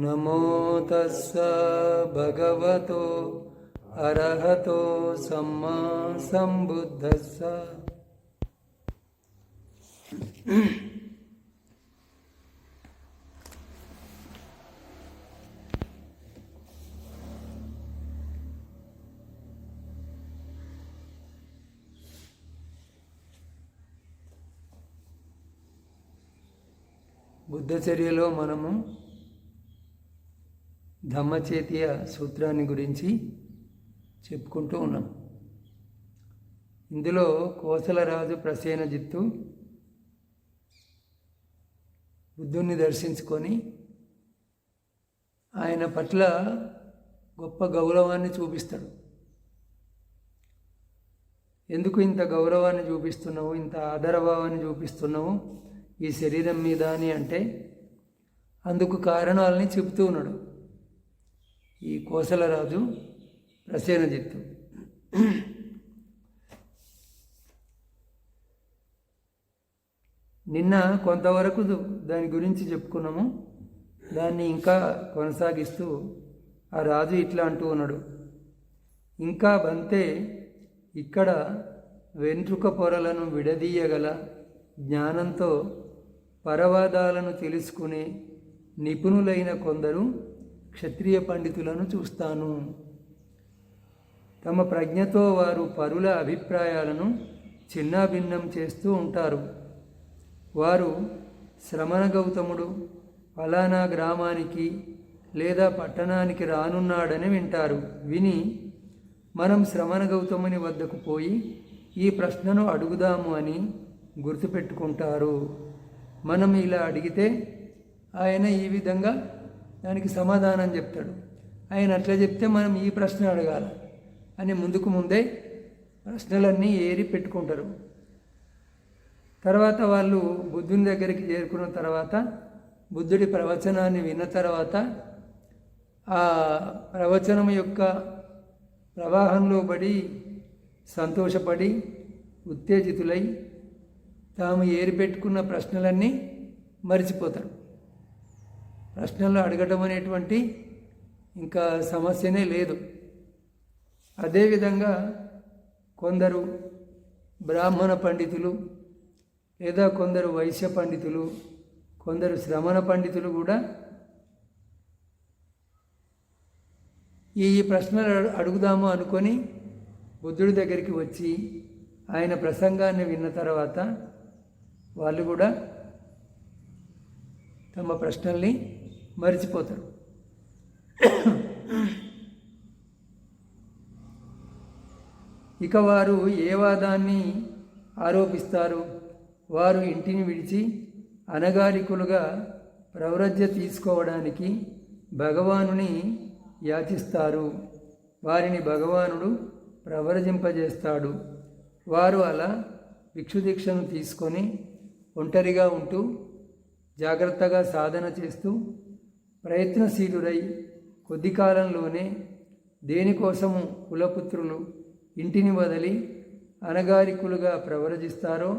నమో తస్స భగవతో అర్హతో సమ్మా సంబుద్ధస్స. బుద్ధచర్యలో మనము ధమ్మచేతియ సూత్రాన్ని గురించి చెప్పుకుంటూ ఉన్నాం. ఇందులో కోసలరాజు ప్రసేనజిత్తు బుద్ధుణ్ణి దర్శించుకొని ఆయన పట్ల గొప్ప గౌరవాన్ని చూపిస్తాడు. ఎందుకు ఇంత గౌరవాన్ని చూపిస్తున్నావు, ఇంత ఆదరభావాన్ని చూపిస్తున్నావు ఈ శరీరం మీద అని అంటే అందుకు కారణాలని చెబుతూ ఉన్నాడు ఈ కోసలరాజు ప్రసేనజిత్తు. నిన్న కొంతవరకు దాని గురించి చెప్పుకున్నాము. దాన్ని ఇంకా కొనసాగిస్తూ ఆ రాజు ఇట్లా అంటూ ఉన్నాడు, ఇంకా బంతే ఇక్కడ వెంట్రుక పొరలను విడదీయగల జ్ఞానంతో పరవాదాలను తెలుసుకునే నిపుణులైన కొందరు క్షత్రియ పండితులను చూస్తాను. తమ ప్రజ్ఞతో వారు పరుల అభిప్రాయాలను చిన్నాభిన్నం చేస్తూ ఉంటారు. వారు శ్రమణ గౌతముడు ఫలానా గ్రామానికి లేదా పట్టణానికి రానున్నాడని వింటారు. విని మనం శ్రమణ గౌతముని వద్దకు పోయి ఈ ప్రశ్నను అడుగుదాము అని గుర్తుపెట్టుకుంటారు. మనం ఇలా అడిగితే ఆయన ఈ విధంగా దానికి సమాధానం చెప్తాడు. ఆయన అట్లా చెప్తే మనం ఈ ప్రశ్న అడగాలి అని ముందే ప్రశ్నలన్నీ ఏరి పెట్టుకుంటారు. తర్వాత వాళ్ళు బుద్ధుని దగ్గరికి చేరుకున్న తర్వాత బుద్ధుడి ప్రవచనాన్ని విన్న తర్వాత ఆ ప్రవచనం యొక్క ప్రవాహంలో పడి సంతోషపడి ఉత్తేజితులై తాము ఏరిపెట్టుకున్న ప్రశ్నలన్నీ మరిచిపోతారు. ప్రశ్నలు అడగటం అనేటువంటి ఇంకా సమస్యనే లేదు. అదేవిధంగా కొందరు బ్రాహ్మణ పండితులు లేదా కొందరు వైశ్య పండితులు, కొందరు శ్రమణ పండితులు కూడా ఈ ప్రశ్నలు అడుగుదాము అనుకొని బుద్ధుడి దగ్గరికి వచ్చి ఆయన ప్రసంగాన్ని విన్న తర్వాత వాళ్ళు కూడా తమ ప్రశ్నల్ని మరిచిపోతారు. ఇక వారు ఏ వాదాన్ని ఆరోపిస్తారు? వారు ఇంటిని విడిచి అనగారికులుగా ప్రవ్రజ్య తీసుకోవడానికి భగవానుని యాచిస్తారు. వారిని భగవానుడు ప్రవ్రజింపజేస్తాడు. వారు అలా భిక్షుదీక్షను తీసుకొని ఒంటరిగా ఉంటూ జాగ్రత్తగా సాధన చేస్తూ ప్రయత్నశీలురై కొద్ది కాలంలోనే దేనికోసము కులపుత్రులు ఇంటిని వదిలి అనగారికులుగా ప్రవ్రజిస్తారో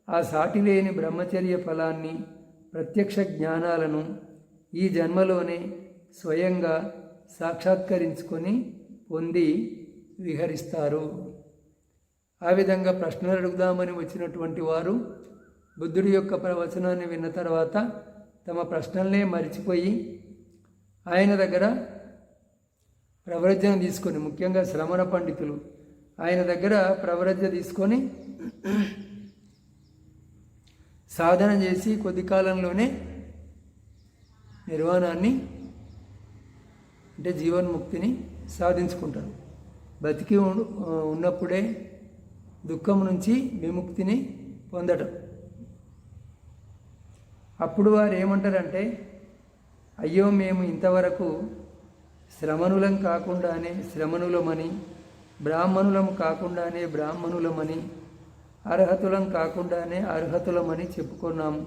ఆ సాటిలేని బ్రహ్మచర్య ఫలాన్ని, ప్రత్యక్ష జ్ఞానాలను ఈ జన్మలోనే స్వయంగా సాక్షాత్కరించుకొని పొంది విహరిస్తారు. ఆ విధంగా ప్రశ్నలు అడుగుదామని వచ్చినటువంటి వారు బుద్ధుడి యొక్క ప్రవచనాన్ని విన్న తర్వాత తమ ప్రశ్నలనే మరిచిపోయి ఆయన దగ్గర ప్రవ్రజ్ఞ తీసుకొని, ముఖ్యంగా శ్రమణ పండితులు ఆయన దగ్గర ప్రవ్రజ్ఞ తీసుకొని సాధన చేసి కొద్ది కాలంలోనే నిర్వాణాన్ని అంటే జీవన్ముక్తిని సాధించుకుంటారు. బతికి ఉన్నప్పుడే దుఃఖం నుంచి విముక్తిని పొందడం. అప్పుడు వారు ఏమంటారంటే, అయ్యో మేము ఇంతవరకు శ్రమణులం కాకుండానే శ్రమణులమని, బ్రాహ్మణులం కాకుండానే బ్రాహ్మణులమని, అర్హతులం కాకుండానే అర్హతులమని చెప్పుకున్నాము.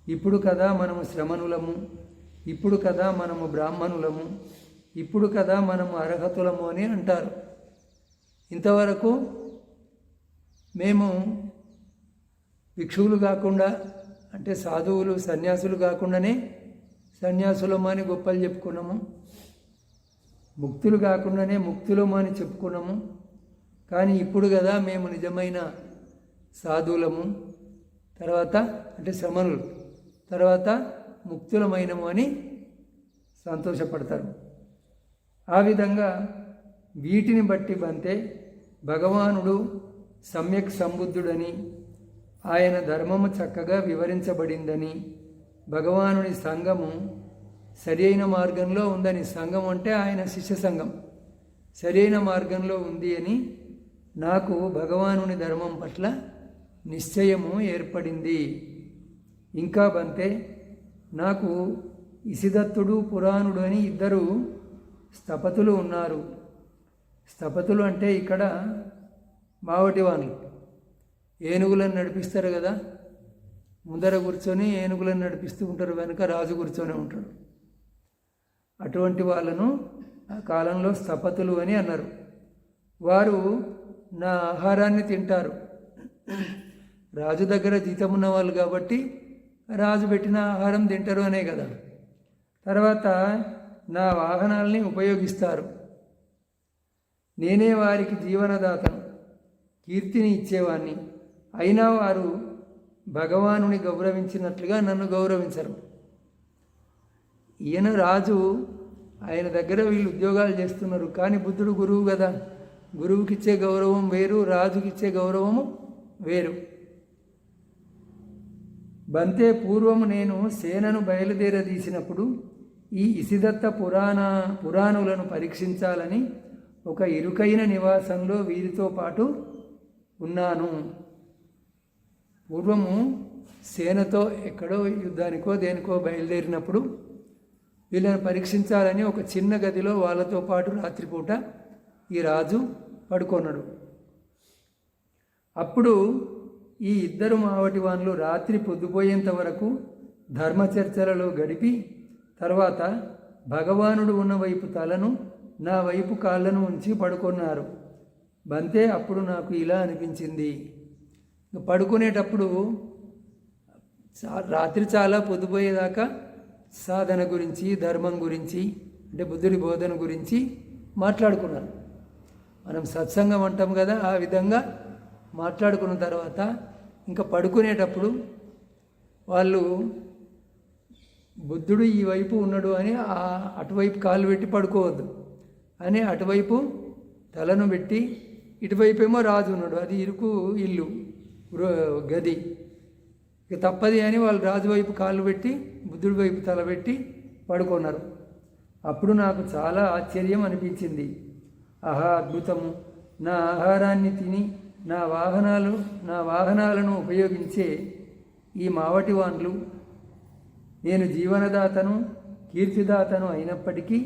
ఇప్పుడు కదా మనము శ్రమణులము, ఇప్పుడు కదా మనము బ్రాహ్మణులము, ఇప్పుడు కదా మనము అర్హతులము అని అంటారు. ఇంతవరకు మేము భిక్షువులు కాకుండా అంటే సాధువులు సన్యాసులు కాకుండానే సన్యాసులము అని గొప్పలు చెప్పుకున్నాము, ముక్తులు కాకుండానే ముక్తులము అని చెప్పుకున్నాము. కానీ ఇప్పుడు కదా మేము నిజమైన సాధువులము, తర్వాత అంటే శ్రమణులు, తర్వాత ముక్తులమైనము అని సంతోషపడతారు. ఆ విధంగా వీటిని బట్టి బంతే భగవానుడు సమ్యక్ సంబుద్ధుడని, ఆయన ధర్మము చక్కగా వివరించబడిందని, భగవానుని సంఘము సరి అయిన మార్గంలో ఉందని, సంఘం అంటే ఆయన శిష్య సంఘం సరి అయిన మార్గంలో ఉంది అని నాకు భగవానుని ధర్మం పట్ల నిశ్చయము ఏర్పడింది. ఇంకా బంతే నాకు ఇసిదత్తుడు పురాణుడు అని ఇద్దరు స్థపతులు ఉన్నారు. స్థపతులు అంటే ఇక్కడ మావటివాన్లు, ఏనుగులను నడిపిస్తారు కదా, ముందర కూర్చొని ఏనుగులను నడిపిస్తూ ఉంటారు, వెనుక రాజు కూర్చొని ఉంటాడు. అటువంటి వాళ్ళను ఆ కాలంలో స్థపతులు అని అన్నారు. వారు నా ఆహారాన్ని తింటారు. రాజు దగ్గర జీతం ఉన్న వాళ్ళు కాబట్టి రాజు పెట్టిన ఆహారం తింటారు అనే కదా. తర్వాత నా వాహనాల్ని ఉపయోగిస్తారు. నేనే వారికి జీవనదాతను, కీర్తిని ఇచ్చేవాడిని. అయినా వారు భగవానుని గౌరవించినట్లుగా నన్ను గౌరవించరు. ఈయన రాజు, ఆయన దగ్గర వీళ్ళు ఉద్యోగాలు చేస్తున్నారు. కానీ బుద్ధుడు గురువు కదా, గురువుకిచ్చే గౌరవం వేరు, రాజుకిచ్చే గౌరవము వేరు. బంతే పూర్వము నేను సేనను బయలుదేరదీసినప్పుడు ఈ ఇసిదత్త పురాణులను పరీక్షించాలని ఒక ఇరుకైన నివాసంలో వీరితో పాటు ఉన్నాను. పూర్వము సేనతో ఎక్కడో యుద్ధానికో దేనికో బయలుదేరినప్పుడు వీళ్ళని పరీక్షించాలని ఒక చిన్న గదిలో వాళ్ళతో పాటు రాత్రిపూట ఈ రాజు పడుకొన్నాడు. అప్పుడు ఈ ఇద్దరు మావటివాన్లు రాత్రి పొద్దుపోయేంత వరకు ధర్మచర్చలలో గడిపి తర్వాత భగవానుడు ఉన్న వైపు తలను, నా వైపు కాళ్ళను ఉంచి పడుకున్నారు. బంతే అప్పుడు నాకు ఇలా అనిపించింది. పడుకునేటప్పుడు రాత్రి చాలా పొద్దుపోయేదాకా సాధన గురించి, ధర్మం గురించి, అంటే బుద్ధుడి బోధన గురించి మాట్లాడుకున్నారు. మనం సత్సంగం అంటాం కదా, ఆ విధంగా మాట్లాడుకున్న తర్వాత ఇంకా పడుకునేటప్పుడు వాళ్ళు బుద్ధుడు ఈ వైపు ఉన్నాడు అని అటువైపు కాళ్ళు పెట్టి పడుకోవద్దు అని అటువైపు తలను పెట్టి, ఇటువైపు ఏమో రాజు ఉన్నాడు, అది ఇరుకు ఇల్లు గది, ఇక తప్పది అని వాళ్ళు రాజు వైపు కాళ్ళు పెట్టి బుద్ధుడి వైపు తల పెట్టి పడుకున్నారు. అప్పుడు నాకు చాలా ఆశ్చర్యం అనిపించింది. ఆహా అద్భుతము! నా ఆహారాన్ని తిని నా వాహనాలను ఉపయోగించే ఈ మావటివాన్లు నేను జీవనదాతను, కీర్తిదాతను అయినప్పటికీ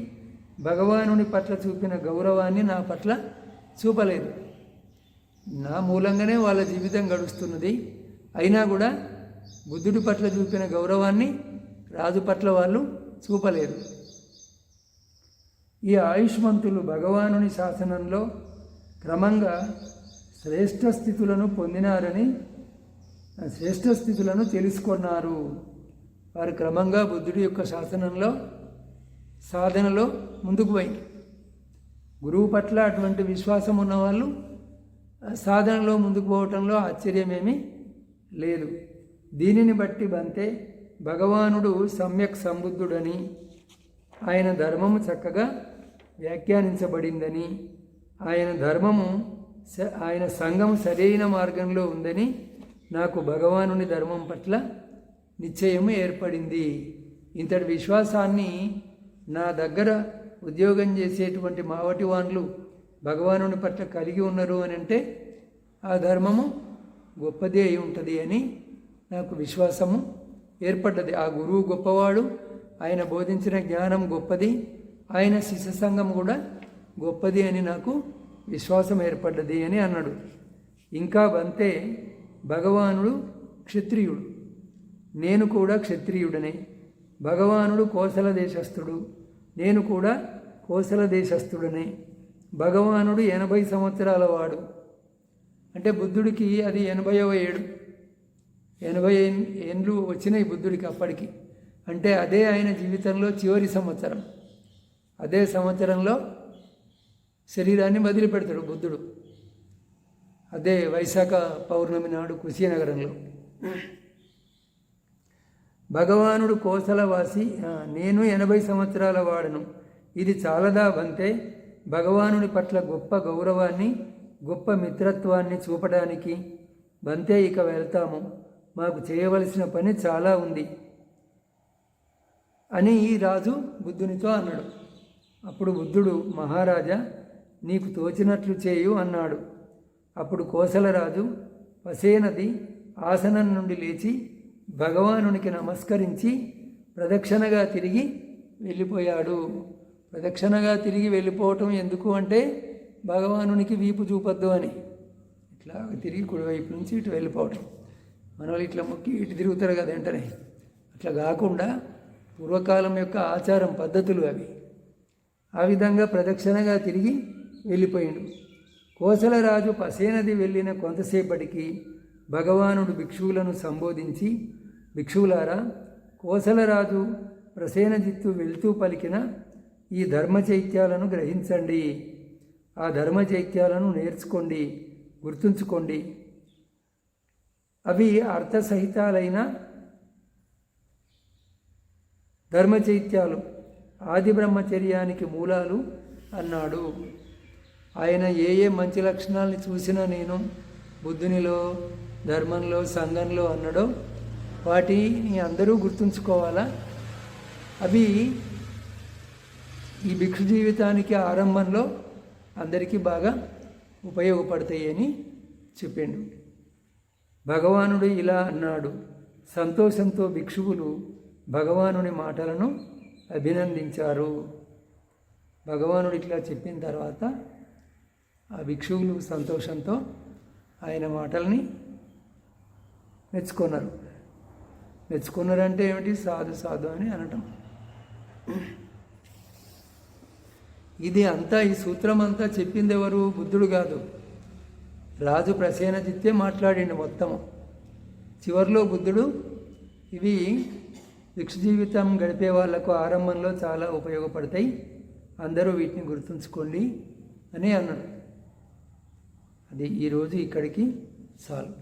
భగవానుని పట్ల చూపిన గౌరవాన్ని నా పట్ల చూపలేదు. నా మూలంగానే వాళ్ళ జీవితం గడుస్తున్నది. అయినా కూడా బుద్ధుడి పట్ల చూపిన గౌరవాన్ని రాజు పట్ల వాళ్ళు చూపలేదు. ఈ ఆయుష్మంతులు భగవానుని శాసనంలో క్రమంగా శ్రేష్ఠ స్థితులను పొందినారని, శ్రేష్ఠ స్థితులను తెలుసుకున్నారు. వారు క్రమంగా బుద్ధుడి యొక్క శాసనంలో, సాధనలో ముందుకు పోయింది. గురువు పట్ల అటువంటి విశ్వాసం ఉన్నవాళ్ళు సాధనలో ముందుకు పోవటంలో ఆశ్చర్యమేమీ లేదు. దీనిని బట్టి బంతే భగవానుడు సమ్యక్ సంబుద్ధుడని, ఆయన ధర్మము చక్కగా వ్యాఖ్యానించబడిందని, ఆయన సంఘం సరైన మార్గంలో ఉందని నాకు భగవానుని ధర్మం పట్ల నిశ్చయము ఏర్పడింది. ఇంతటి విశ్వాసాన్ని నా దగ్గర ఉద్యోగం చేసేటువంటి మావటివాన్లు భగవానుని పట్ల కలిగి ఉన్నారు అని అంటే ఆ ధర్మము గొప్పది అయి ఉంటుంది అని నాకు విశ్వాసము ఏర్పడ్డది. ఆ గురువు గొప్పవాడు, ఆయన బోధించిన జ్ఞానం గొప్పది, ఆయన శిష్య సంఘం కూడా గొప్పది అని నాకు విశ్వాసం ఏర్పడ్డది అని అన్నాడు. ఇంకా బంతే భగవానుడు క్షత్రియుడు, నేను కూడా క్షత్రియుడనే. భగవానుడు కోసల దేశస్థుడు, నేను కూడా కోసల దేశస్థుడనే. భగవానుడు 80 సంవత్సరాల వాడు, అంటే బుద్ధుడికి అది 80వ ఏడు, 80 ఏండ్లు వచ్చినాయి బుద్ధుడికి అప్పటికి. అంటే అదే ఆయన జీవితంలో చివరి సంవత్సరం. అదే సంవత్సరంలో శరీరాన్ని వదిలిపెడతాడు బుద్ధుడు. అదే వైశాఖ పౌర్ణమి నాడు కుశీనగరంలో. భగవానుడు కోసలవాసి, నేను 80 సంవత్సరాల వాడను, ఇది చాలదా బంతే? భగవానుడి పట్ల గొప్ప గౌరవాన్ని, గొప్ప మిత్రత్వాన్ని చూపడానికి బంతే ఇక వెళ్తాము, మాకు చేయవలసిన పని చాలా ఉంది అని ఈ రాజు బుద్ధునితో అన్నాడు. అప్పుడు బుద్ధుడు, మహారాజా నీకు తోచినట్లు చేయు అన్నాడు. అప్పుడు కోసలరాజు పసేనది ఆసనం నుండి లేచి భగవానునికి నమస్కరించి ప్రదక్షిణగా తిరిగి వెళ్ళిపోయాడు. ప్రదక్షిణగా తిరిగి వెళ్ళిపోవటం ఎందుకు అంటే భగవానునికి వీపు చూపొద్దు అని. ఇట్లా తిరిగి కుడివైపు నుంచి ఇటు వెళ్ళిపోవటం. మన వాళ్ళు ఇట్లా మొక్కి ఇటు తిరుగుతారు కదా వెంటనే. అట్లా కాకుండా పూర్వకాలం యొక్క ఆచారం పద్ధతులు అవి. ఆ విధంగా ప్రదక్షిణగా తిరిగి వెళ్ళిపోయిండు. కోసలరాజు పసేనది వెళ్ళిన కొంతసేపటికి భగవానుడు భిక్షువులను సంబోధించి, భిక్షువులారా, కోసలరాజు ప్రసేనజిత్తు వెళ్తూ పలికిన ఈ ధర్మచైత్యాలను గ్రహించండి, ఆ ధర్మచైత్యాలను నేర్చుకోండి, గుర్తుంచుకోండి. అవి అర్థసహితాలైన ధర్మచైత్యాలు, ఆది బ్రహ్మచర్యానికి మూలాలు అన్నాడు. ఆయన ఏ మంచి లక్షణాలని చూసినా నేను బుద్ధునిలో, ధర్మంలో, సంఘంలో అన్నాడో వాటిని అందరూ గుర్తుంచుకోవాలా. అవి ఈ భిక్షు జీవితానికి ఆరంభంలో అందరికీ బాగా ఉపయోగపడతాయి అని చెప్పిండు. భగవానుడు ఇలా అన్నాడు. సంతోషంతో భిక్షువులు భగవానుని మాటలను అభినందించారు. భగవానుడు ఇట్లా చెప్పిన తర్వాత ఆ భిక్షువులు సంతోషంతో ఆయన మాటల్ని మెచ్చుకున్నారు. మెచ్చుకున్నారంటే ఏమిటి? సాధు సాధు అని అనటం. ఇది అంతా, ఈ సూత్రం అంతా చెప్పింది ఎవరు? బుద్ధుడు కాదు, రాజు ప్రసేనజిత్తే మాట్లాడిండు మొత్తము. చివరిలో బుద్ధుడు ఇవి భిక్షు జీవితం గడిపే వాళ్లకు ఆరంభంలో చాలా ఉపయోగపడతాయి, అందరూ వీటిని గుర్తుంచుకోండి అని అన్నాడు. అది ఈరోజు ఇక్కడికి చాలు.